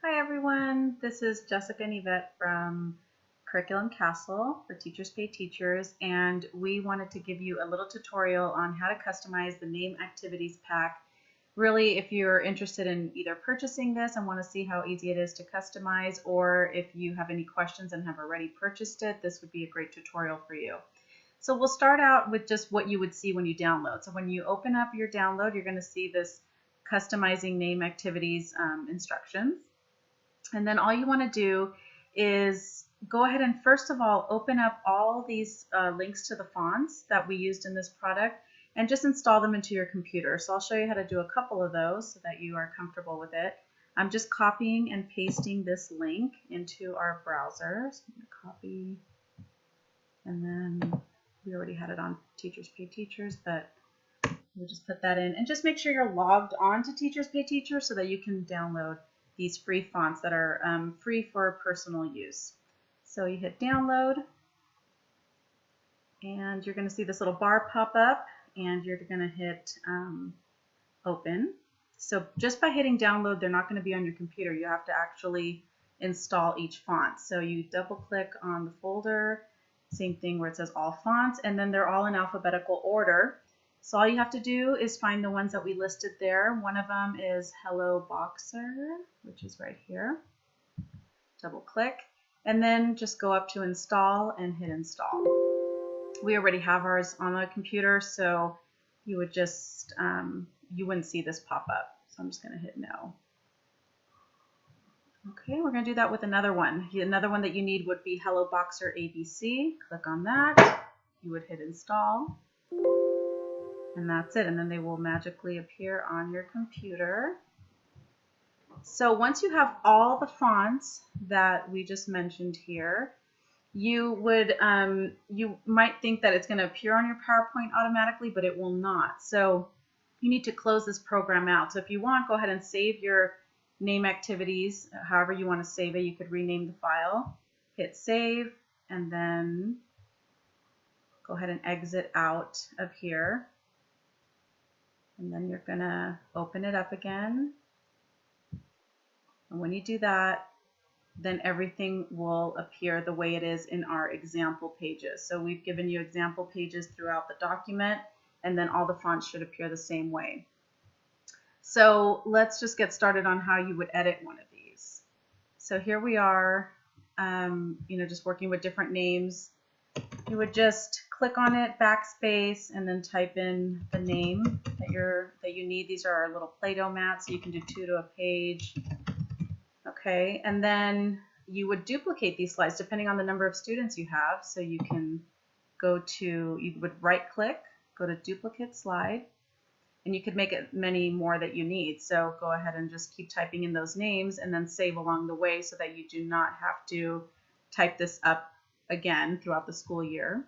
Hi everyone, this is Jessica and Yvette from Curriculum Castle for Teachers Pay Teachers, and we wanted to give you a little tutorial on how to customize the Name Activities pack. Really, if you're interested in either purchasing this and want to see how easy it is to customize, or if you have any questions and have already purchased it, this would be a great tutorial for you. So we'll start out with just what you would see when you download. So when you open up your download, you're going to see this customizing name activities instructions. And then all you want to do is go ahead and first of all open up all these links to the fonts that we used in this product and just install them into your computer. So I'll show you how to do a couple of those so that you are comfortable with it. I'm just copying and pasting this link into our browser. So I'm going to copy, and then we already had it on Teachers Pay Teachers, but we'll just put that in and just make sure you're logged on to Teachers Pay Teachers so that you can download these free fonts that are free for personal use. So you hit download and you're going to see this little bar pop up and you're going to hit open. So just by hitting download, they're not going to be on your computer. You have to actually install each font. So you double click on the folder, same thing where it says all fonts, and then they're all in alphabetical order. So all you have to do is find the ones that we listed there. One of them is Hello Boxer, which is right here. Double click, and then just go up to install and hit install. We already have ours on the computer, so you would just, you wouldn't see this pop up. So I'm just going to hit no. Okay, we're going to do that with another one. Another one that you need would be Hello Boxer ABC. Click on that. You would hit install. And that's it, and then they will magically appear on your computer. So once you have all the fonts that we just mentioned here, you might think that it's going to appear on your PowerPoint automatically, but it will not. So you need to close this program out. So if you want, go ahead and save your name activities, however you want to save it. You could rename the file, hit save, and then go ahead and exit out of here. And then you're going to open it up again. And when you do that, then everything will appear the way it is in our example pages. So we've given you example pages throughout the document, and then all the fonts should appear the same way. So let's just get started on how you would edit one of these. So here we are, just working with different names. You would just click on it, backspace, and then type in the name that you need. These are our little Play-Doh mats, so you can do 2 to a page. Okay, and then you would duplicate these slides depending on the number of students you have. So you can you would right-click, go to duplicate slide, and you could make it many more that you need. So go ahead and just keep typing in those names and then save along the way so that you do not have to type this up again throughout the school year.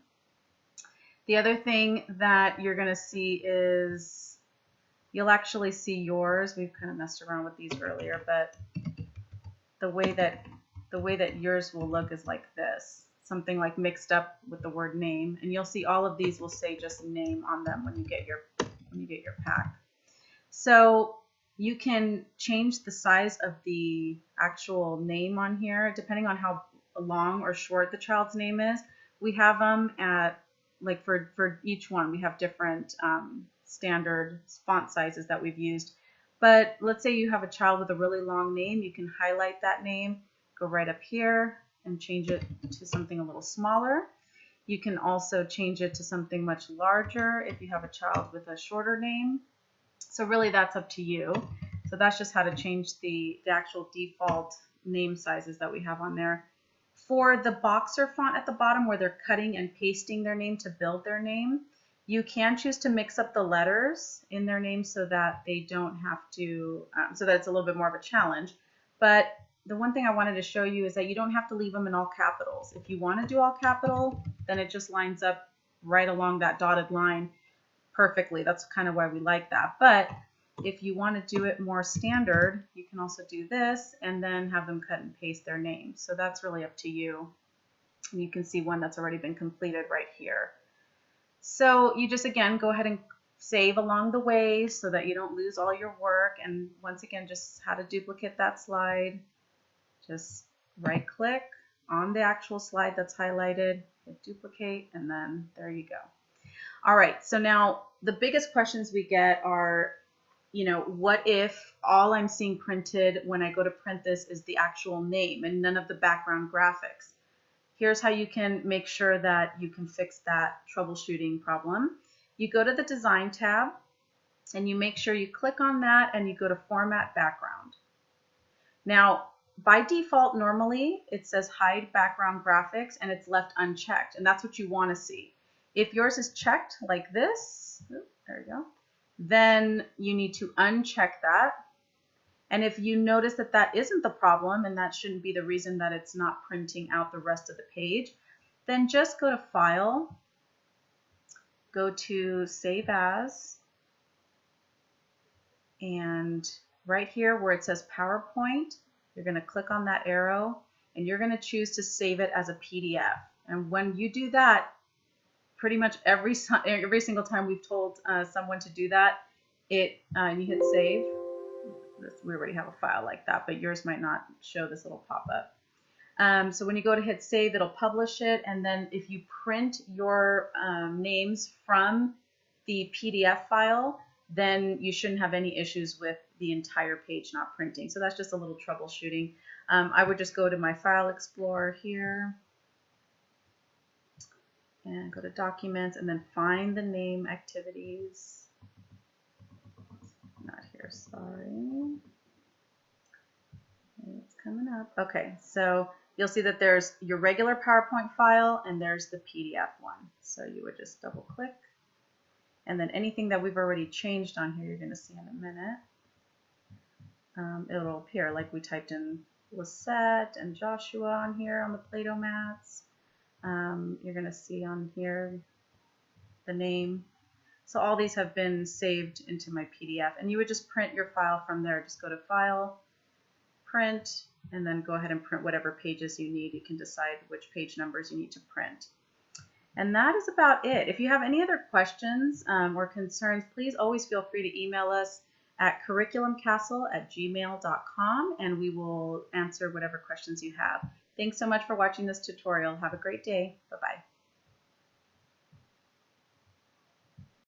The other thing that you're going to see is you'll actually see yours. We've kind of messed around with these earlier, but the way that yours will look is like this, something like mixed up with the word name, and you'll see all of these will say just name on them when you get your pack. So you can change the size of the actual name on here depending on how long or short the child's name is. We have them at, like for each one, we have different standard font sizes that we've used. But let's say you have a child with a really long name, you can highlight that name, go right up here and change it to something a little smaller. You can also change it to something much larger if you have a child with a shorter name. So really that's up to you. So that's just how to change the actual default name sizes that we have on there. For the Boxer font at the bottom where they're cutting and pasting their name to build their name, you can choose to mix up the letters in their name so that they don't have to, so that it's a little bit more of a challenge. But the one thing I wanted to show you is that you don't have to leave them in all capitals. If you want to do all capital, then it just lines up right along that dotted line perfectly. That's kind of why we like that. But if you want to do it more standard, you can also do this and then have them cut and paste their name. So that's really up to you. And you can see one that's already been completed right here. So you just, again, go ahead and save along the way so that you don't lose all your work. And once again, just how to duplicate that slide. just right click on the actual slide that's highlighted, hit duplicate, and then there you go. All right, so now the biggest questions we get are, what if all I'm seeing printed when I go to print this is the actual name and none of the background graphics? Here's how you can make sure that you can fix that troubleshooting problem. You go to the Design tab, and you make sure you click on that and you go to Format Background. Now, by default, normally it says Hide Background Graphics and it's left unchecked, and that's what you want to see. If yours is checked like this, there you go, then you need to uncheck that. And if you notice that that isn't the problem and that shouldn't be the reason that it's not printing out the rest of the page, then just go to File, go to Save As, and right here where it says PowerPoint, you're going to click on that arrow and you're going to choose to save it as a PDF. And when you do that, pretty much every single time we've told someone to do that, you hit save. We already have a file like that, but yours might not show this little pop-up. So when you go to hit save, it'll publish it, and then if you print your names from the PDF file, then you shouldn't have any issues with the entire page not printing. So that's just a little troubleshooting. I would just go to my File Explorer here and go to Documents and then find the name Activities. Not here, sorry. It's coming up. Okay, so you'll see that there's your regular PowerPoint file and there's the PDF one. So you would just double click. And then anything that we've already changed on here, you're going to see in a minute. It'll appear like we typed in Lisette and Joshua on here on the Play-Doh mats. You're going to see on here the name. So all these have been saved into my PDF. And you would just print your file from there. Just go to File, Print, and then go ahead and print whatever pages you need. You can decide which page numbers you need to print. And that is about it. If you have any other questions or concerns, please always feel free to email us at curriculumcastle@gmail.com, and we will answer whatever questions you have. Thanks so much for watching this tutorial. Have a great day. Bye-bye.